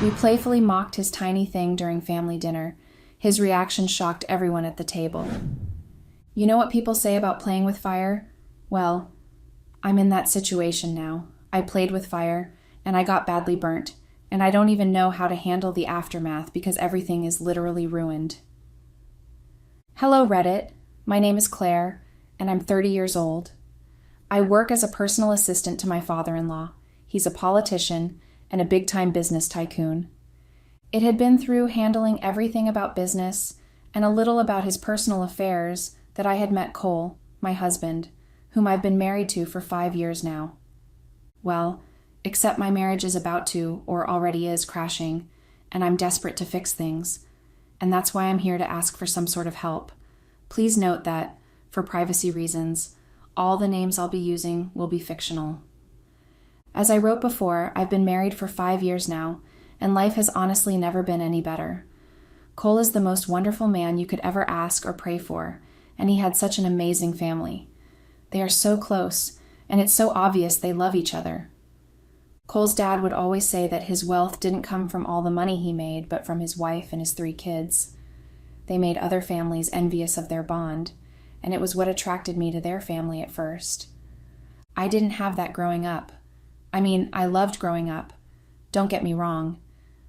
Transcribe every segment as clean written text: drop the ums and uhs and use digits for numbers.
We playfully mocked his tiny thing during family dinner. His reaction shocked everyone at the table. You know what people say about playing with fire? Well, I'm in that situation now. I played with fire, and I got badly burnt, and I don't even know how to handle the aftermath because everything is literally ruined. Hello, Reddit. My name is Claire, and I'm 30 years old. I work as a personal assistant to my father-in-law. He's a politician and a big-time business tycoon. It had been through handling everything about business and a little about his personal affairs that I had met Cole, my husband, whom I've been married to for 5 years now. Well, except my marriage is about to, or already is, crashing, and I'm desperate to fix things, and that's why I'm here to ask for some sort of help. Please note that, for privacy reasons, all the names I'll be using will be fictional. As I wrote before, I've been married for 5 years now, and life has honestly never been any better. Cole is the most wonderful man you could ever ask or pray for, and he had such an amazing family. They are so close, and it's so obvious they love each other. Cole's dad would always say that his wealth didn't come from all the money he made, but from his wife and his 3 kids. They made other families envious of their bond, and it was what attracted me to their family at first. I didn't have that growing up. I mean, I loved growing up. Don't get me wrong.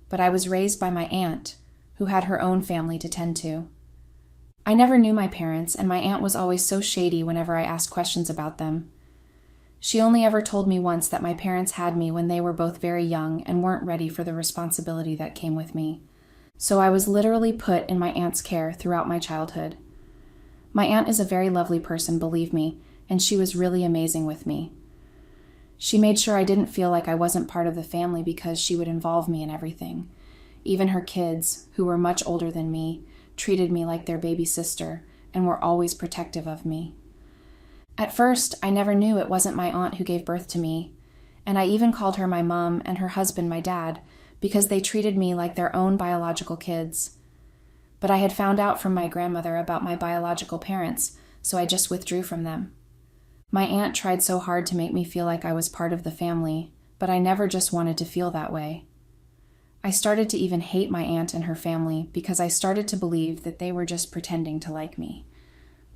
But I was raised by my aunt, who had her own family to tend to. I never knew my parents, and my aunt was always so shady whenever I asked questions about them. She only ever told me once that my parents had me when they were both very young and weren't ready for the responsibility that came with me. So I was literally put in my aunt's care throughout my childhood. My aunt is a very lovely person, believe me, and she was really amazing with me. She made sure I didn't feel like I wasn't part of the family because she would involve me in everything. Even her kids, who were much older than me, treated me like their baby sister and were always protective of me. At first, I never knew it wasn't my aunt who gave birth to me, and I even called her my mom and her husband my dad because they treated me like their own biological kids. But I had found out from my grandmother about my biological parents, so I just withdrew from them. My aunt tried so hard to make me feel like I was part of the family, but I never just wanted to feel that way. I started to even hate my aunt and her family because I started to believe that they were just pretending to like me.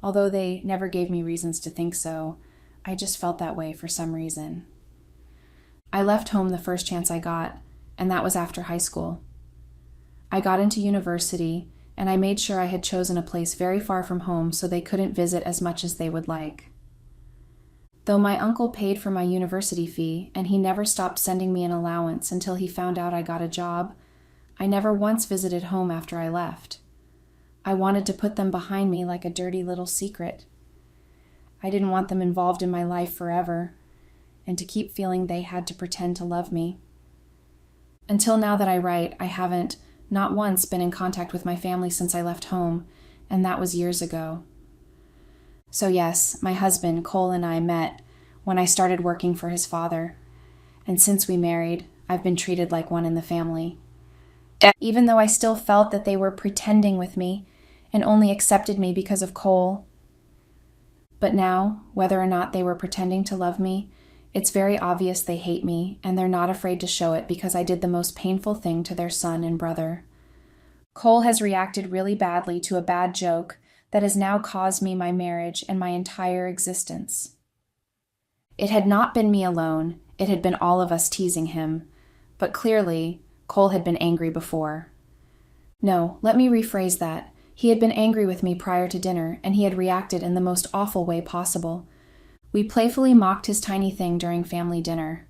Although they never gave me reasons to think so, I just felt that way for some reason. I left home the first chance I got, and that was after high school. I got into university, and I made sure I had chosen a place very far from home so they couldn't visit as much as they would like. Though my uncle paid for my university fee, and he never stopped sending me an allowance until he found out I got a job, I never once visited home after I left. I wanted to put them behind me like a dirty little secret. I didn't want them involved in my life forever, and to keep feeling they had to pretend to love me. Until now that I write, I haven't, not once, been in contact with my family since I left home, and that was years ago. So yes, my husband, Cole, and I met when I started working for his father, and since we married, I've been treated like one in the family. Even though I still felt that they were pretending with me and only accepted me because of Cole. But now, whether or not they were pretending to love me, it's very obvious they hate me, and they're not afraid to show it because I did the most painful thing to their son and brother. Cole has reacted really badly to a bad joke that has now caused me my marriage and my entire existence. It had not been me alone, it had been all of us teasing him, but clearly, Cole had been angry before. No, let me rephrase that. He had been angry with me prior to dinner, and he had reacted in the most awful way possible. We playfully mocked his tiny thing during family dinner.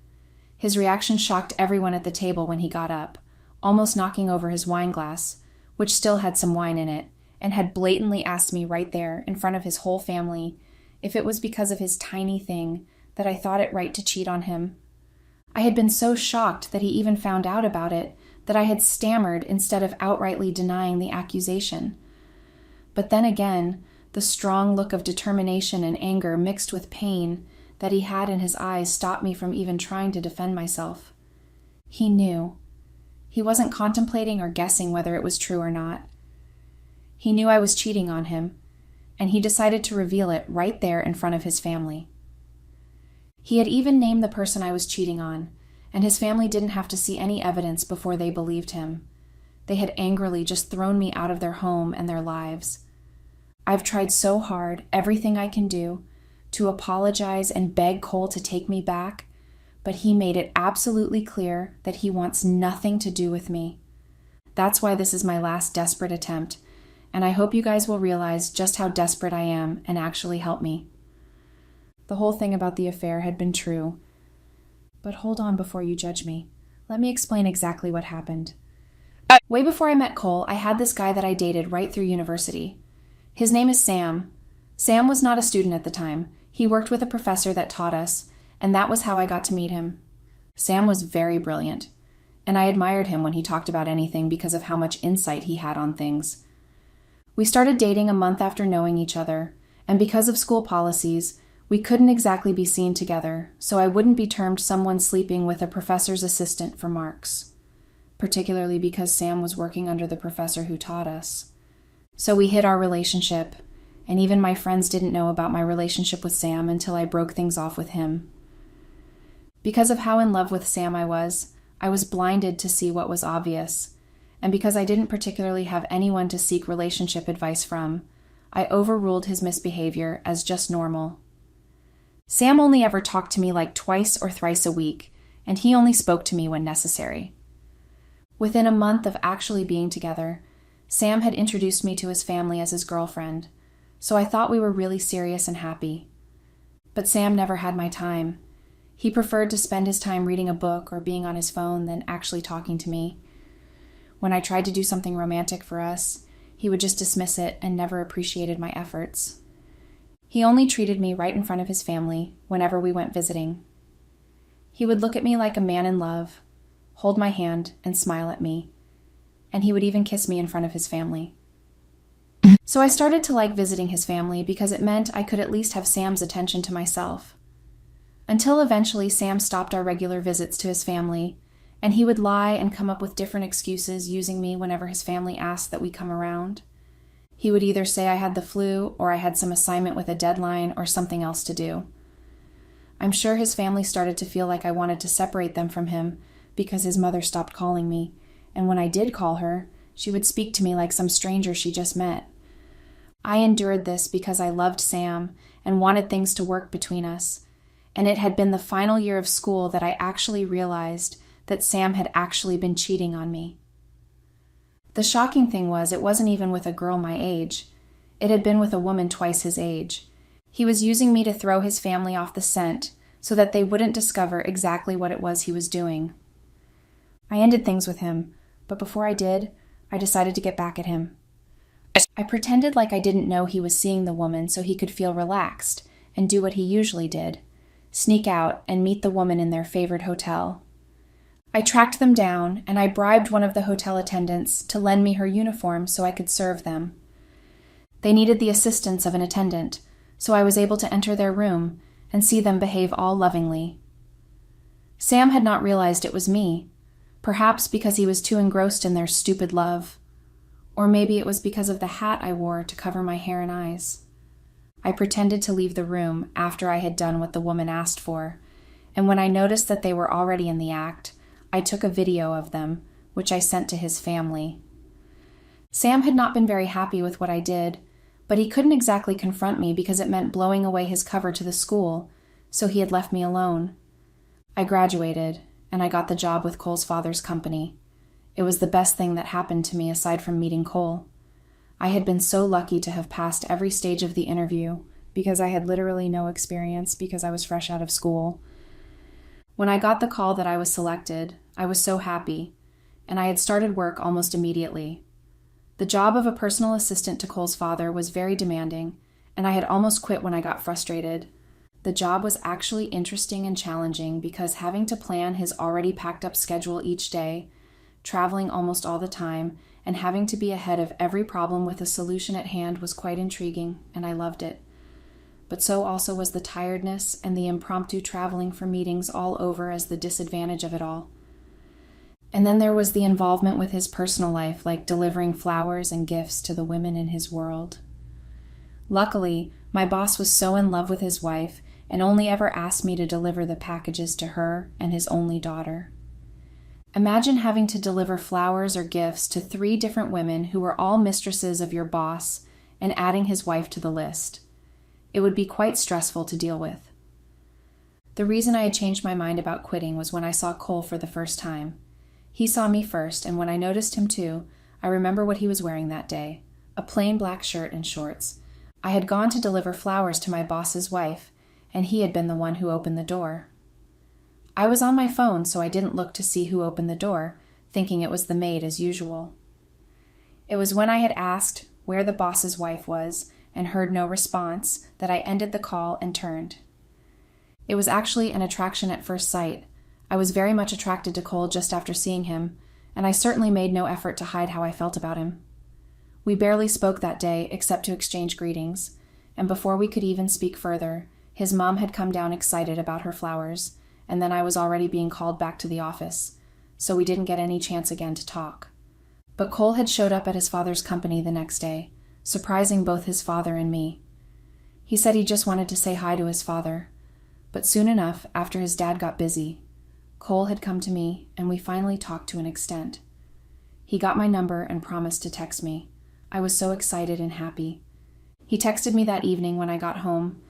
His reaction shocked everyone at the table when he got up, almost knocking over his wine glass, which still had some wine in it, and had blatantly asked me right there, in front of his whole family, if it was because of his tiny thing that I thought it right to cheat on him. I had been so shocked that he even found out about it that I had stammered instead of outrightly denying the accusation. But then again, the strong look of determination and anger mixed with pain that he had in his eyes stopped me from even trying to defend myself. He knew. He wasn't contemplating or guessing whether it was true or not. He knew I was cheating on him, and he decided to reveal it right there in front of his family. He had even named the person I was cheating on, and his family didn't have to see any evidence before they believed him. They had angrily just thrown me out of their home and their lives. I've tried so hard, everything I can do, to apologize and beg Cole to take me back, but he made it absolutely clear that he wants nothing to do with me. That's why this is my last desperate attempt, and I hope you guys will realize just how desperate I am and actually help me. The whole thing about the affair had been true. But hold on before you judge me. Let me explain exactly what happened. Way before I met Cole, I had this guy that I dated right through university. His name is Sam. Sam was not a student at the time. He worked with a professor that taught us, and that was how I got to meet him. Sam was very brilliant, and I admired him when he talked about anything because of how much insight he had on things. We started dating a month after knowing each other, and because of school policies, we couldn't exactly be seen together, so I wouldn't be termed someone sleeping with a professor's assistant for marks, particularly because Sam was working under the professor who taught us. So we hid our relationship, and even my friends didn't know about my relationship with Sam until I broke things off with him. Because of how in love with Sam I was blinded to see what was obvious, and because I didn't particularly have anyone to seek relationship advice from, I overruled his misbehavior as just normal. Sam only ever talked to me like twice or thrice a week, and he only spoke to me when necessary. Within a month of actually being together, Sam had introduced me to his family as his girlfriend, so I thought we were really serious and happy. But Sam never had my time. He preferred to spend his time reading a book or being on his phone than actually talking to me. When I tried to do something romantic for us, he would just dismiss it and never appreciated my efforts. He only treated me right in front of his family whenever we went visiting. He would look at me like a man in love, hold my hand, and smile at me, and he would even kiss me in front of his family. So I started to like visiting his family because it meant I could at least have Sam's attention to myself. Until eventually Sam stopped our regular visits to his family, and he would lie and come up with different excuses using me whenever his family asked that we come around. He would either say I had the flu or I had some assignment with a deadline or something else to do. I'm sure his family started to feel like I wanted to separate them from him because his mother stopped calling me, and when I did call her, she would speak to me like some stranger she just met. I endured this because I loved Sam and wanted things to work between us, and it had been the final year of school that I actually realized that Sam had actually been cheating on me. The shocking thing was it wasn't even with a girl my age. It had been with a woman twice his age. He was using me to throw his family off the scent so that they wouldn't discover exactly what it was he was doing. I ended things with him, but before I did, I decided to get back at him. I pretended like I didn't know he was seeing the woman so he could feel relaxed and do what he usually did, sneak out and meet the woman in their favorite hotel. I tracked them down, and I bribed one of the hotel attendants to lend me her uniform so I could serve them. They needed the assistance of an attendant, so I was able to enter their room and see them behave all lovingly. Sam had not realized it was me, perhaps because he was too engrossed in their stupid love, or maybe it was because of the hat I wore to cover my hair and eyes. I pretended to leave the room after I had done what the woman asked for, and when I noticed that they were already in the act, I took a video of them, which I sent to his family. Sam had not been very happy with what I did, but he couldn't exactly confront me because it meant blowing away his cover to the school, so he had left me alone. I graduated, and I got the job with Cole's father's company. It was the best thing that happened to me aside from meeting Cole. I had been so lucky to have passed every stage of the interview because I had literally no experience because I was fresh out of school. When I got the call that I was selected, I was so happy, and I had started work almost immediately. The job of a personal assistant to Cole's father was very demanding, and I had almost quit when I got frustrated. The job was actually interesting and challenging because having to plan his already packed up schedule each day, traveling almost all the time, and having to be ahead of every problem with a solution at hand was quite intriguing, and I loved it. But so also was the tiredness and the impromptu traveling for meetings all over as the disadvantage of it all. And then there was the involvement with his personal life, like delivering flowers and gifts to the women in his world. Luckily, my boss was so in love with his wife, and only ever asked me to deliver the packages to her and his only daughter. Imagine having to deliver flowers or gifts to 3 different women who were all mistresses of your boss and adding his wife to the list. It would be quite stressful to deal with. The reason I had changed my mind about quitting was when I saw Cole for the first time. He saw me first, and when I noticed him too, I remember what he was wearing that day, a plain black shirt and shorts. I had gone to deliver flowers to my boss's wife, and he had been the one who opened the door. I was on my phone, so I didn't look to see who opened the door, thinking it was the maid as usual. It was when I had asked where the boss's wife was and heard no response that I ended the call and turned. It was actually an attraction at first sight. I was very much attracted to Cole just after seeing him, and I certainly made no effort to hide how I felt about him. We barely spoke that day except to exchange greetings, and before we could even speak further, his mom had come down excited about her flowers, and then I was already being called back to the office, so we didn't get any chance again to talk. But Cole had showed up at his father's company the next day, surprising both his father and me. He said he just wanted to say hi to his father, but soon enough, after his dad got busy, Cole had come to me, and we finally talked to an extent. He got my number and promised to text me. I was so excited and happy. He texted me that evening when I got home.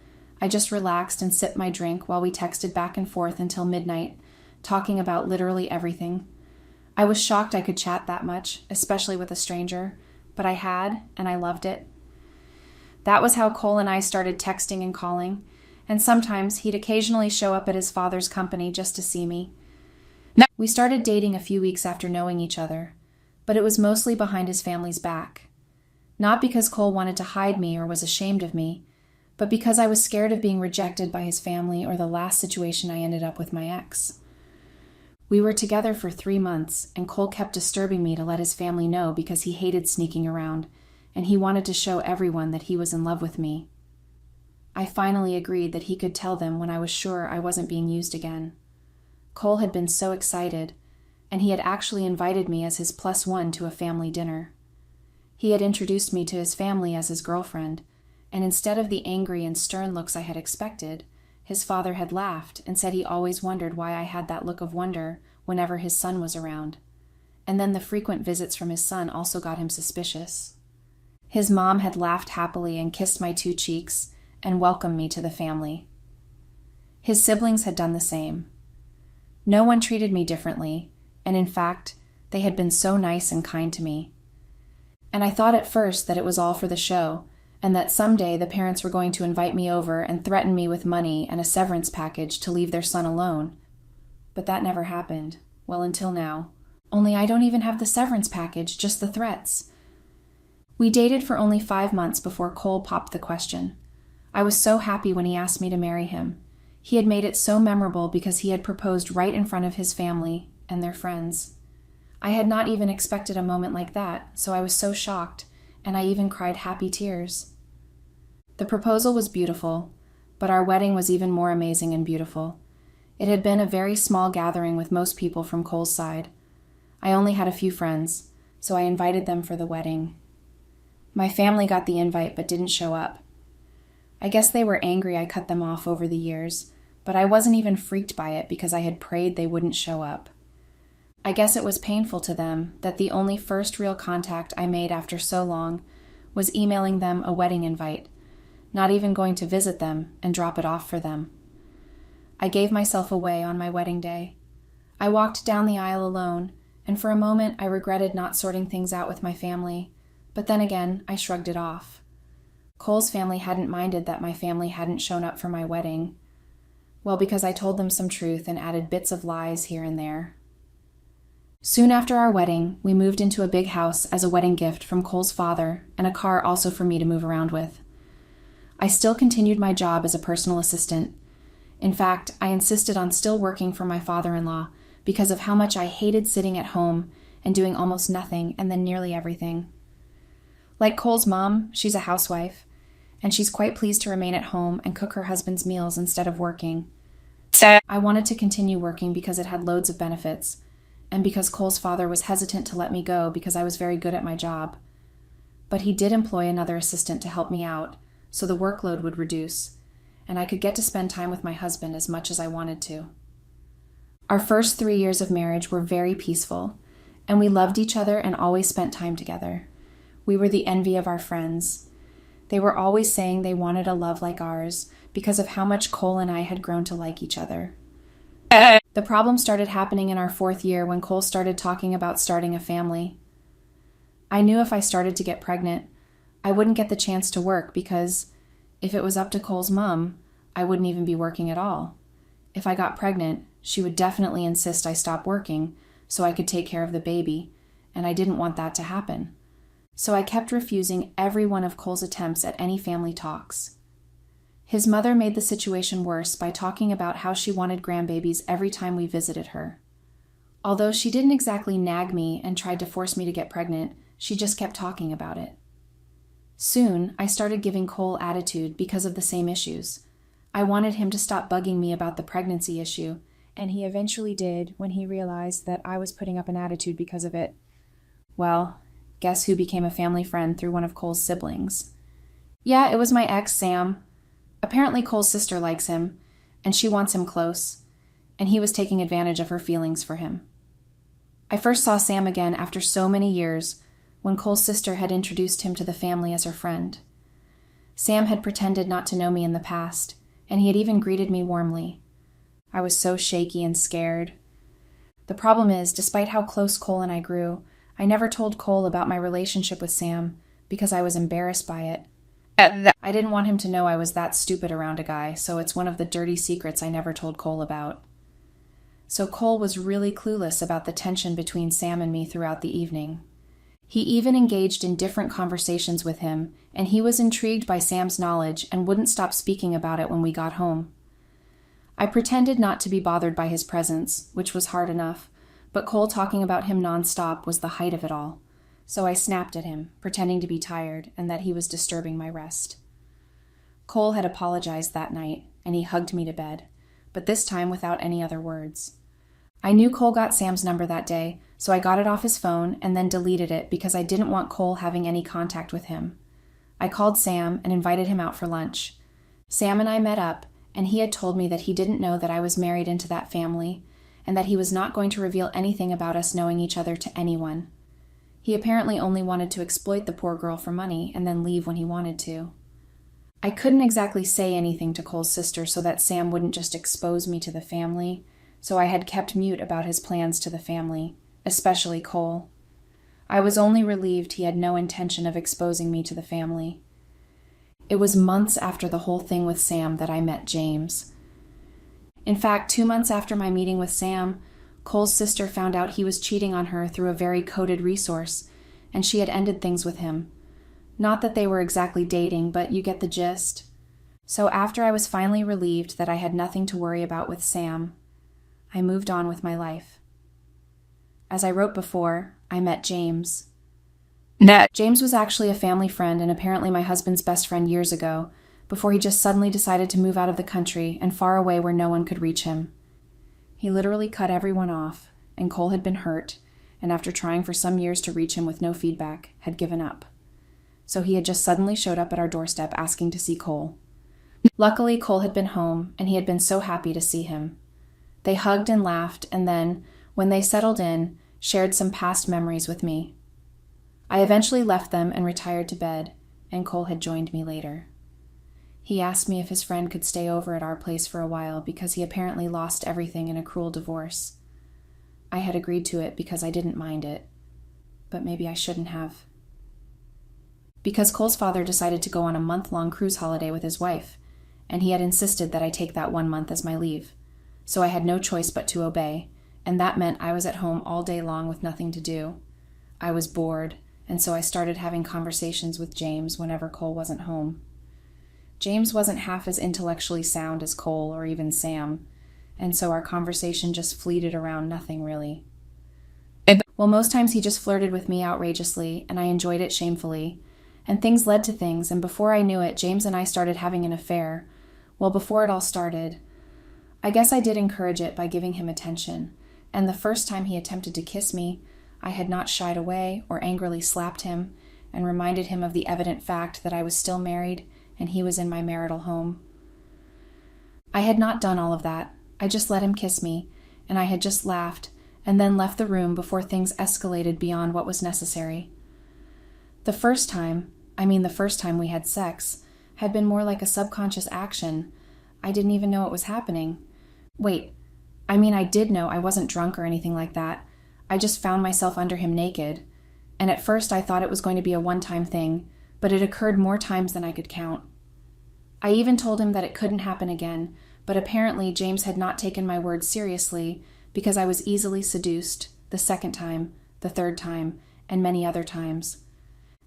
I just relaxed and sipped my drink while we texted back and forth until midnight, talking about literally everything. I was shocked I could chat that much, especially with a stranger, but I had, and I loved it. That was how Cole and I started texting and calling, and sometimes he'd occasionally show up at his father's company just to see me. We started dating a few weeks after knowing each other, but it was mostly behind his family's back. Not because Cole wanted to hide me or was ashamed of me, but because I was scared of being rejected by his family or the last situation I ended up with my ex. We were together for 3 months, and Cole kept disturbing me to let his family know because he hated sneaking around, and he wanted to show everyone that he was in love with me. I finally agreed that he could tell them when I was sure I wasn't being used again. Cole had been so excited, and he had actually invited me as his +1 to a family dinner. He had introduced me to his family as his girlfriend, and instead of the angry and stern looks I had expected, his father had laughed and said he always wondered why I had that look of wonder whenever his son was around. And then the frequent visits from his son also got him suspicious. His mom had laughed happily and kissed my 2 cheeks and welcomed me to the family. His siblings had done the same. No one treated me differently, and in fact, they had been so nice and kind to me. And I thought at first that it was all for the show, and that someday the parents were going to invite me over and threaten me with money and a severance package to leave their son alone. But that never happened. Well, until now. Only I don't even have the severance package, just the threats. We dated for only 5 months before Cole popped the question. I was so happy when he asked me to marry him. He had made it so memorable because he had proposed right in front of his family and their friends. I had not even expected a moment like that, so I was so shocked, and I even cried happy tears. The proposal was beautiful, but our wedding was even more amazing and beautiful. It had been a very small gathering with most people from Cole's side. I only had a few friends, so I invited them for the wedding. My family got the invite but didn't show up. I guess they were angry I cut them off over the years, but I wasn't even freaked by it because I had prayed they wouldn't show up. I guess it was painful to them that the only first real contact I made after so long was emailing them a wedding invite, not even going to visit them and drop it off for them. I gave myself away on my wedding day. I walked down the aisle alone, and for a moment I regretted not sorting things out with my family, but then again I shrugged it off. Cole's family hadn't minded that my family hadn't shown up for my wedding. Well, because I told them some truth and added bits of lies here and there. Soon after our wedding, we moved into a big house as a wedding gift from Cole's father and a car also for me to move around with. I still continued my job as a personal assistant. In fact, I insisted on still working for my father-in-law because of how much I hated sitting at home and doing almost nothing and then nearly everything. Like Cole's mom, she's a housewife, and she's quite pleased to remain at home and cook her husband's meals instead of working. I wanted to continue working because it had loads of benefits, and because Cole's father was hesitant to let me go because I was very good at my job. But he did employ another assistant to help me out, so the workload would reduce, and I could get to spend time with my husband as much as I wanted to. Our first 3 years of marriage were very peaceful, and we loved each other and always spent time together. We were the envy of our friends. They were always saying they wanted a love like ours because of how much Cole and I had grown to like each other. The problem started happening in our 4th year when Cole started talking about starting a family. I knew if I started to get pregnant, I wouldn't get the chance to work because if it was up to Cole's mom, I wouldn't even be working at all. If I got pregnant, she would definitely insist I stop working so I could take care of the baby, and I didn't want that to happen. So I kept refusing every one of Cole's attempts at any family talks. His mother made the situation worse by talking about how she wanted grandbabies every time we visited her. Although she didn't exactly nag me and tried to force me to get pregnant, she just kept talking about it. Soon, I started giving Cole attitude because of the same issues. I wanted him to stop bugging me about the pregnancy issue, and he eventually did when he realized that I was putting up an attitude because of it. Well, guess who became a family friend through one of Cole's siblings? Yeah, it was my ex, Sam. Apparently Cole's sister likes him, and she wants him close, and he was taking advantage of her feelings for him. I first saw Sam again after so many years, when Cole's sister had introduced him to the family as her friend. Sam had pretended not to know me in the past, and he had even greeted me warmly. I was so shaky and scared. The problem is, despite how close Cole and I grew, I never told Cole about my relationship with Sam because I was embarrassed by it. I didn't want him to know I was that stupid around a guy, so it's one of the dirty secrets I never told Cole about. So Cole was really clueless about the tension between Sam and me throughout the evening. He even engaged in different conversations with him, and he was intrigued by Sam's knowledge and wouldn't stop speaking about it when we got home. I pretended not to be bothered by his presence, which was hard enough, but Cole talking about him nonstop was the height of it all. So I snapped at him, pretending to be tired and that he was disturbing my rest. Cole had apologized that night, and he hugged me to bed, but this time without any other words. I knew Cole got Sam's number that day, so I got it off his phone and then deleted it because I didn't want Cole having any contact with him. I called Sam and invited him out for lunch. Sam and I met up, and he had told me that he didn't know that I was married into that family, and that he was not going to reveal anything about us knowing each other to anyone. He apparently only wanted to exploit the poor girl for money and then leave when he wanted to. I couldn't exactly say anything to Cole's sister so that Sam wouldn't just expose me to the family, so I had kept mute about his plans to the family, especially Cole. I was only relieved he had no intention of exposing me to the family. It was months after the whole thing with Sam that I met James. In fact, 2 months after my meeting with Sam, Cole's sister found out he was cheating on her through a very coded resource, and she had ended things with him. Not that they were exactly dating, but you get the gist. So after I was finally relieved that I had nothing to worry about with Sam, I moved on with my life. As I wrote before, I met James. James was actually a family friend and apparently my husband's best friend years ago, before he just suddenly decided to move out of the country and far away where no one could reach him. He literally cut everyone off, and Cole had been hurt, and after trying for some years to reach him with no feedback, had given up. So he had just suddenly showed up at our doorstep asking to see Cole. Luckily, Cole had been home, and he had been so happy to see him. They hugged and laughed, and then, when they settled in, shared some past memories with me. I eventually left them and retired to bed, and Cole had joined me later. He asked me if his friend could stay over at our place for a while because he apparently lost everything in a cruel divorce. I had agreed to it because I didn't mind it, but maybe I shouldn't have. Because Cole's father decided to go on a month-long cruise holiday with his wife, and he had insisted that I take that 1 month as my leave, so I had no choice but to obey, and that meant I was at home all day long with nothing to do. I was bored, and so I started having conversations with James whenever Cole wasn't home. James wasn't half as intellectually sound as Cole or even Sam, and so our conversation just fleeted around nothing really. Well, most times he just flirted with me outrageously, and I enjoyed it shamefully, and things led to things, and before I knew it, James and I started having an affair. Well, before it all started, I guess I did encourage it by giving him attention, and the first time he attempted to kiss me, I had not shied away or angrily slapped him and reminded him of the evident fact that I was still married and he was in my marital home. I had not done all of that. I just let him kiss me, and I had just laughed, and then left the room before things escalated beyond what was necessary. The first time we had sex, had been more like a subconscious action. I didn't even know it was happening. I did know I wasn't drunk or anything like that. I just found myself under him naked. And at first I thought it was going to be a one-time thing, but it occurred more times than I could count. I even told him that it couldn't happen again, but apparently James had not taken my words seriously because I was easily seduced the second time, the third time, and many other times.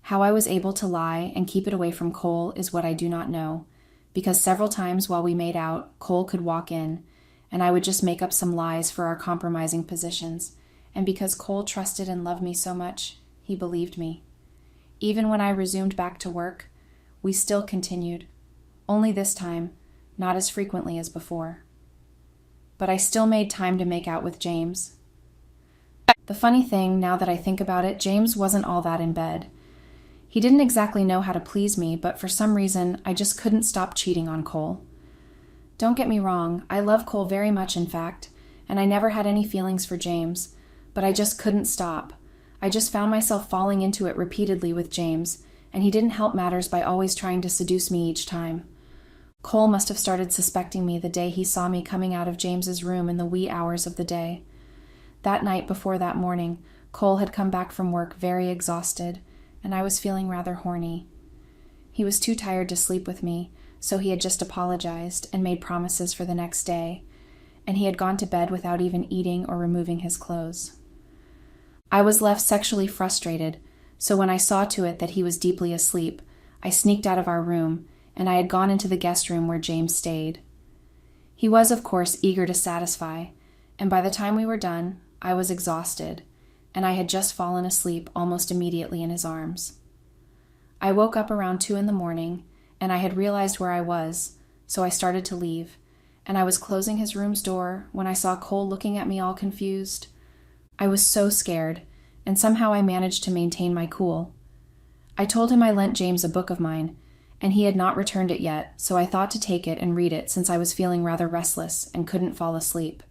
How I was able to lie and keep it away from Cole is what I do not know, because several times while we made out, Cole could walk in, and I would just make up some lies for our compromising positions, and because Cole trusted and loved me so much, he believed me. Even when I resumed back to work, we still continued, only this time, not as frequently as before. But I still made time to make out with James. The funny thing, now that I think about it, James wasn't all that in bed. He didn't exactly know how to please me, but for some reason, I just couldn't stop cheating on Cole. Don't get me wrong, I love Cole very much, in fact, and I never had any feelings for James, but I just couldn't stop. I just found myself falling into it repeatedly with James, and he didn't help matters by always trying to seduce me each time. Cole must have started suspecting me the day he saw me coming out of James's room in the wee hours of the day. That night before that morning, Cole had come back from work very exhausted, and I was feeling rather horny. He was too tired to sleep with me, so he had just apologized and made promises for the next day, and he had gone to bed without even eating or removing his clothes. I was left sexually frustrated, so when I saw to it that he was deeply asleep, I sneaked out of our room, and I had gone into the guest room where James stayed. He was, of course, eager to satisfy, and by the time we were done, I was exhausted, and I had just fallen asleep almost immediately in his arms. I woke up around 2 a.m, and I had realized where I was, so I started to leave, and I was closing his room's door when I saw Cole looking at me all confused. I was so scared, and somehow I managed to maintain my cool. I told him I lent James a book of mine, and he had not returned it yet, so I thought to take it and read it since I was feeling rather restless and couldn't fall asleep.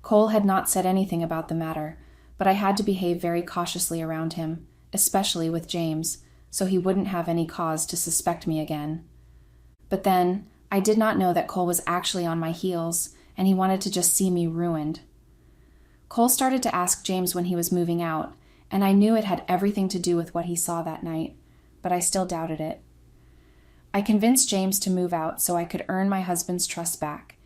Cole had not said anything about the matter, but I had to behave very cautiously around him, especially with James, so he wouldn't have any cause to suspect me again. But then, I did not know that Cole was actually on my heels, and he wanted to just see me ruined. Cole started to ask James when he was moving out, and I knew it had everything to do with what he saw that night, but I still doubted it. I convinced James to move out so I could earn my husband's trust back,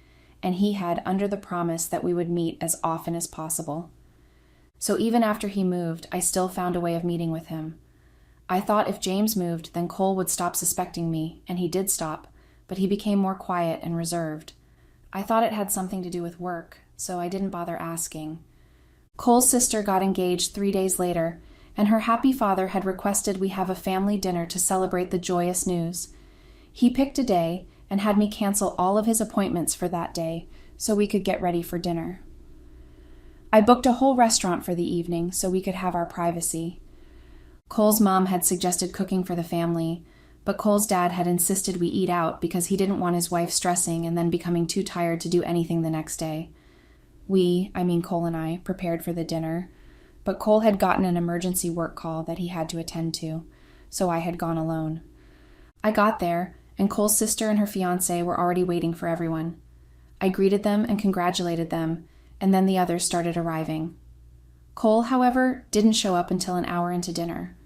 and he had under the promise that we would meet as often as possible. So even after he moved, I still found a way of meeting with him. I thought if James moved, then Cole would stop suspecting me, and he did stop, but he became more quiet and reserved. I thought it had something to do with work, so I didn't bother asking. Cole's sister got engaged 3 days later, and her happy father had requested we have a family dinner to celebrate the joyous news. He picked a day and had me cancel all of his appointments for that day so we could get ready for dinner. I booked a whole restaurant for the evening so we could have our privacy. Cole's mom had suggested cooking for the family, but Cole's dad had insisted we eat out because he didn't want his wife stressing and then becoming too tired to do anything the next day. Cole and I, prepared for the dinner, but Cole had gotten an emergency work call that he had to attend to, so I had gone alone. I got there, and Cole's sister and her fiancé were already waiting for everyone. I greeted them and congratulated them, and then the others started arriving. Cole, however, didn't show up until an hour into dinner.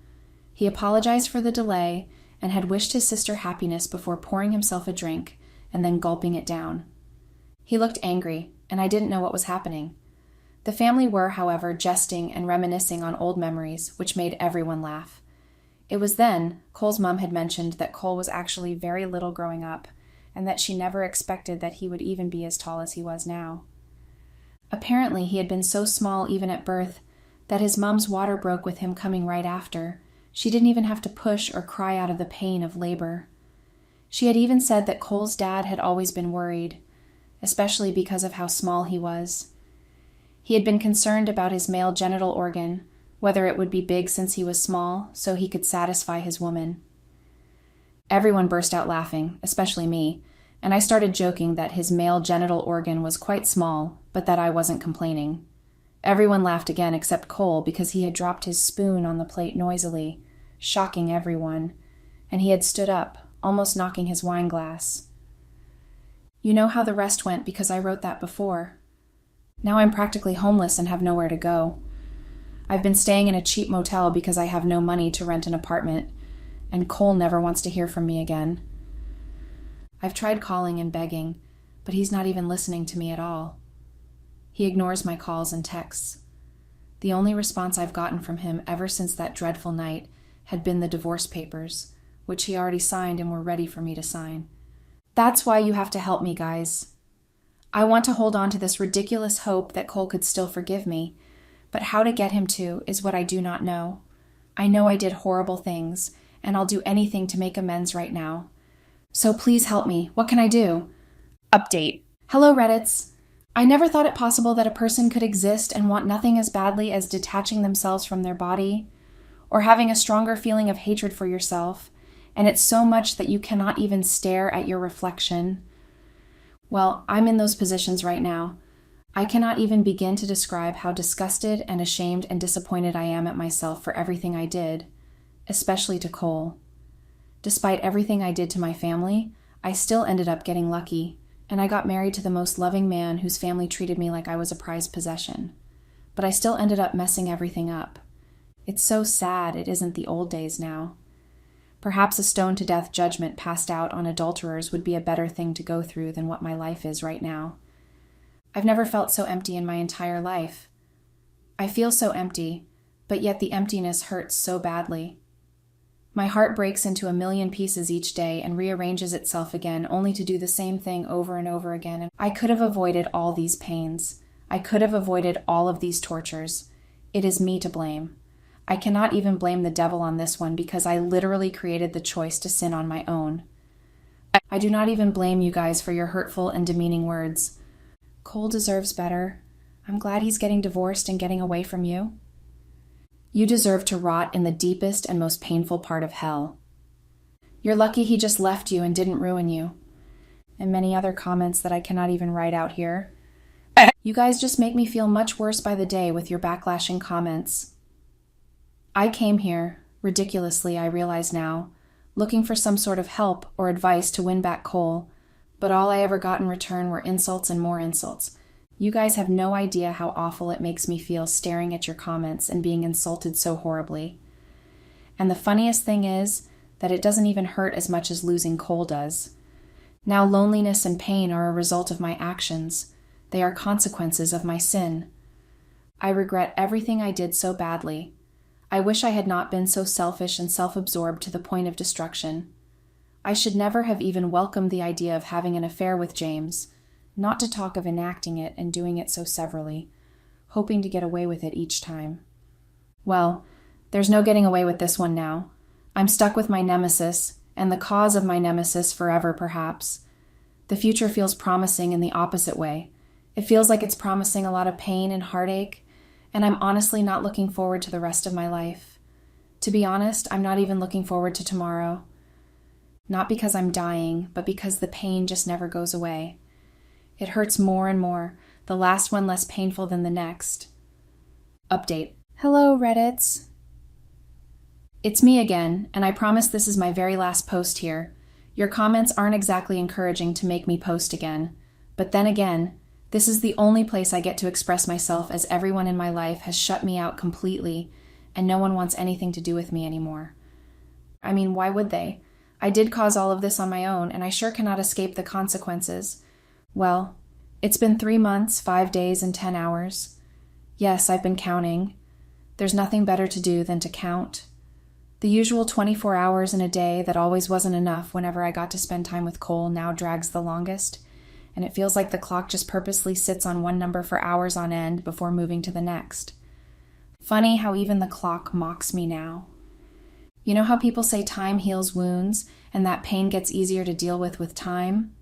He apologized for the delay and had wished his sister happiness before pouring himself a drink and then gulping it down. He looked angry, and I didn't know what was happening. The family were, however, jesting and reminiscing on old memories, which made everyone laugh. It was then Cole's mom had mentioned that Cole was actually very little growing up, and that she never expected that he would even be as tall as he was now. Apparently he had been so small even at birth that his mom's water broke with him coming right after. She didn't even have to push or cry out of the pain of labor. She had even said that Cole's dad had always been worried, especially because of how small he was. He had been concerned about his male genital organ, whether it would be big since he was small, so he could satisfy his woman. Everyone burst out laughing, especially me, and I started joking that his male genital organ was quite small, but that I wasn't complaining. Everyone laughed again except Cole because he had dropped his spoon on the plate noisily, shocking everyone, and he had stood up, almost knocking his wine glass. You know how the rest went because I wrote that before. Now I'm practically homeless and have nowhere to go. I've been staying in a cheap motel because I have no money to rent an apartment, and Cole never wants to hear from me again. I've tried calling and begging, but he's not even listening to me at all. He ignores my calls and texts. The only response I've gotten from him ever since that dreadful night had been the divorce papers, which he already signed and were ready for me to sign. That's why you have to help me, guys. I want to hold on to this ridiculous hope that Cole could still forgive me, but how to get him to is what I do not know. I know I did horrible things, and I'll do anything to make amends right now. So please help me. What can I do? Update. Hello, Reddits. I never thought it possible that a person could exist and want nothing as badly as detaching themselves from their body, or having a stronger feeling of hatred for yourself, and it's so much that you cannot even stare at your reflection. Well, I'm in those positions right now. I cannot even begin to describe how disgusted and ashamed and disappointed I am at myself for everything I did, especially to Cole. Despite everything I did to my family, I still ended up getting lucky, and I got married to the most loving man whose family treated me like I was a prized possession. But I still ended up messing everything up. It's so sad it isn't the old days now. Perhaps a stoned-to-death judgment passed out on adulterers would be a better thing to go through than what my life is right now. I've never felt so empty in my entire life. I feel so empty, but yet the emptiness hurts so badly. My heart breaks into a million pieces each day and rearranges itself again, only to do the same thing over and over again. And I could have avoided all these pains. I could have avoided all of these tortures. It is me to blame. I cannot even blame the devil on this one because I literally created the choice to sin on my own. I do not even blame you guys for your hurtful and demeaning words. Cole deserves better. I'm glad he's getting divorced and getting away from you. You deserve to rot in the deepest and most painful part of hell. You're lucky he just left you and didn't ruin you. And many other comments that I cannot even write out here. You guys just make me feel much worse by the day with your backlashing comments. I came here, ridiculously I realize now, looking for some sort of help or advice to win back Cole, but all I ever got in return were insults and more insults. You guys have no idea how awful it makes me feel staring at your comments and being insulted so horribly. And the funniest thing is that it doesn't even hurt as much as losing Cole does. Now loneliness and pain are a result of my actions. They are consequences of my sin. I regret everything I did so badly. I wish I had not been so selfish and self-absorbed to the point of destruction. I should never have even welcomed the idea of having an affair with James, not to talk of enacting it and doing it so severally, hoping to get away with it each time. Well, there's no getting away with this one now. I'm stuck with my nemesis, and the cause of my nemesis forever, perhaps. The future feels promising in the opposite way. It feels like it's promising a lot of pain and heartache, and I'm honestly not looking forward to the rest of my life. To be honest, I'm not even looking forward to tomorrow. Not because I'm dying, but because the pain just never goes away. It hurts more and more, the last one less painful than the next. Update. Hello, Reddits. It's me again, and I promise this is my very last post here. Your comments aren't exactly encouraging to make me post again. But then again, this is the only place I get to express myself as everyone in my life has shut me out completely, and no one wants anything to do with me anymore. I mean, why would they? I did cause all of this on my own, and I sure cannot escape the consequences. Well, it's been 3 months, 5 days, and 10 hours. Yes, I've been counting. There's nothing better to do than to count. The usual 24 hours in a day that always wasn't enough whenever I got to spend time with Cole now drags the longest, and it feels like the clock just purposely sits on one number for hours on end before moving to the next. Funny how even the clock mocks me now. You know how people say time heals wounds, and that pain gets easier to deal with time?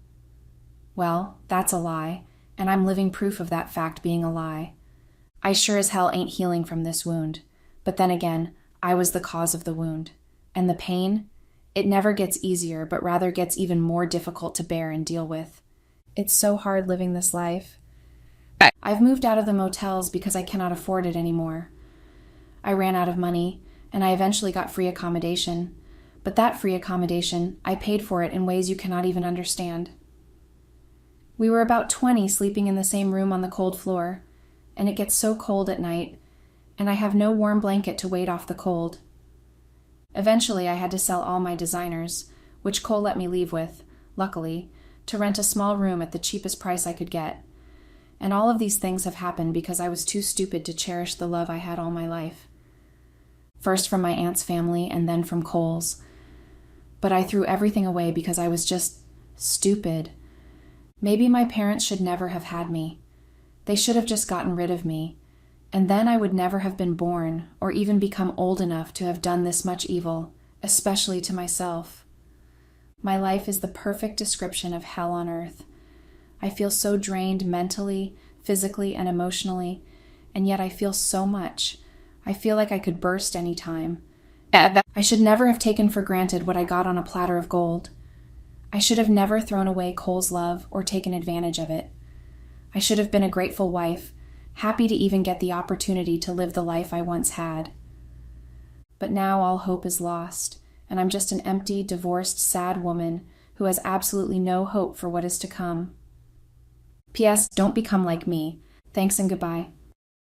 Well, that's a lie, and I'm living proof of that fact being a lie. I sure as hell ain't healing from this wound, but then again, I was the cause of the wound, and the pain, It never gets easier, but rather gets even more difficult to bear and deal with. It's so hard living this life. I've moved out of the motels because I cannot afford it anymore. I ran out of money, and I eventually got free accommodation. But that free accommodation, I paid for it in ways you cannot even understand. We were about 20 sleeping in the same room on the cold floor, and it gets so cold at night, and I have no warm blanket to ward off the cold. Eventually, I had to sell all my designers, which Cole let me leave with, luckily, to rent a small room at the cheapest price I could get. And all of these things have happened because I was too stupid to cherish the love I had all my life. First from my aunt's family and then from Cole's. But I threw everything away because I was just stupid. Maybe my parents should never have had me. They should have just gotten rid of me. And then I would never have been born or even become old enough to have done this much evil, especially to myself. My life is the perfect description of hell on earth. I feel so drained mentally, physically, and emotionally, and yet I feel so much. I feel like I could burst any time. I should never have taken for granted what I got on a platter of gold. I should have never thrown away Cole's love or taken advantage of it. I should have been a grateful wife, happy to even get the opportunity to live the life I once had. But now all hope is lost, and I'm just an empty, divorced, sad woman who has absolutely no hope for what is to come. P.S. Don't become like me. Thanks and goodbye.